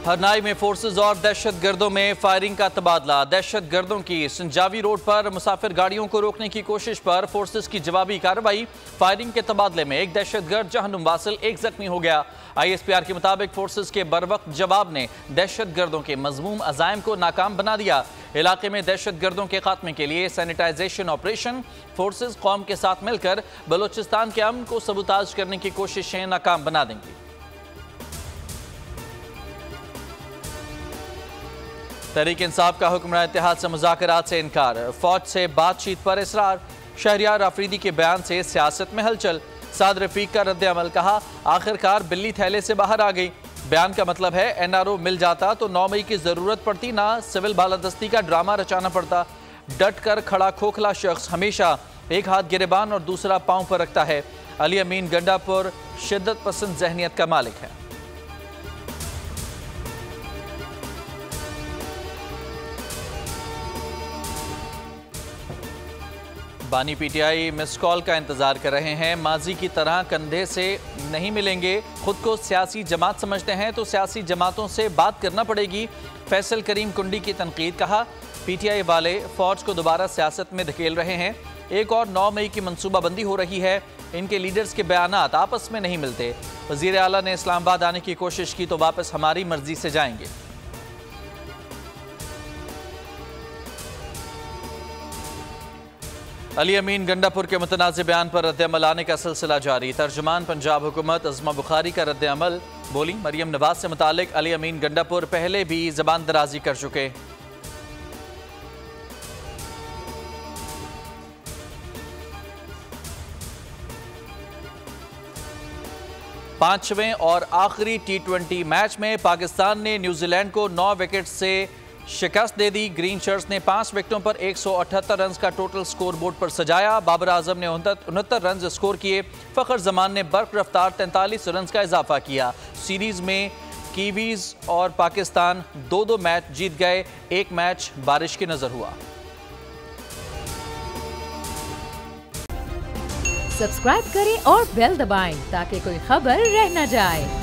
हरनाई में फोर्सेज और दहशत गर्दों में फायरिंग का तबादला। दहशत गर्दों की संजावी रोड पर मुसाफिर गाड़ियों को रोकने की कोशिश पर फोर्सेज की जवाबी कार्रवाई। फायरिंग के तबादले में एक दहशत गर्द जहन्नुम वासिल एक जख्मी हो गया। ISPR के मुताबिक फोर्सेज के बरवक्त जवाब ने दहशत गर्दों के मजमूम अजायम को नाकाम बना दिया। इलाके में दहशत गर्दों के खात्मे के लिए सैनिटाइजेशन ऑपरेशन। फोर्सेज कौम के साथ मिलकर बलोचिस्तान के अमन को सबूताज करने की कोशिशें नाकाम बना देंगी। तहरीक इंसाफ का हुक्मरान इत्तेहाद से मुज़ाकरात से इनकार। फौज से बातचीत पर इसरार। शहरियार आफरीदी के बयान से सियासत में हलचल। साद रफीक का रद्द अमल, कहा आखिरकार बिल्ली थैले से बाहर आ गई। बयान का मतलब है NRO मिल जाता तो 9 मई की जरूरत पड़ती ना सिविल बालादस्ती का ड्रामा रचाना पड़ता। डट कर खड़ा खोखला शख्स हमेशा एक हाथ गिरेबान और दूसरा पांव पर रखता है। अली अमीन गंडापुर शिद्दत पसंद जहनियत का मालिक है। बानी PTI मिस कॉल का इंतजार कर रहे हैं। माजी की तरह कंधे से नहीं मिलेंगे। खुद को सियासी जमात समझते हैं तो सियासी जमातों से बात करना पड़ेगी। फैसल करीम कुंडी की तनकीद, कहा PTI वाले फौज को दोबारा सियासत में धकेल रहे हैं। एक और 9 मई की मनसूबाबंदी हो रही है। इनके लीडर्स के बयानात आपस में नहीं मिलते। वजीर आला ने इस्लामाबाद आने की कोशिश की तो वापस हमारी मर्जी से जाएंगे। अली अमीन गंडापुर के मुतनाज़ बयान पर रद्द-ए-अमल आने का सिलसिला जारी। तर्जुमान पंजाब हुकूमत अज़मा बुखारी का रद्द-ए-अमल, बोली मरियम नवाज से मुतालिक अली अमीन गंडापुर पहले भी ज़बान दराजी कर चुके। पांचवें और आखिरी T20 मैच में पाकिस्तान ने न्यूजीलैंड को 9 विकेट से शिकस्त दे दी। ग्रीन शर्ट्स ने 5 विकेटों पर 178 रन का टोटल स्कोर बोर्ड पर सजाया। बाबर आजम ने 69 रन स्कोर किए। फखर जमान ने बर्क रफ्तार 43 रन का इजाफा किया। सीरीज में कीवीज और पाकिस्तान 2-2 मैच जीत गए। एक मैच बारिश की नजर हुआ। सब्सक्राइब करें और बेल दबाएं ताकि कोई खबर रह न जाए।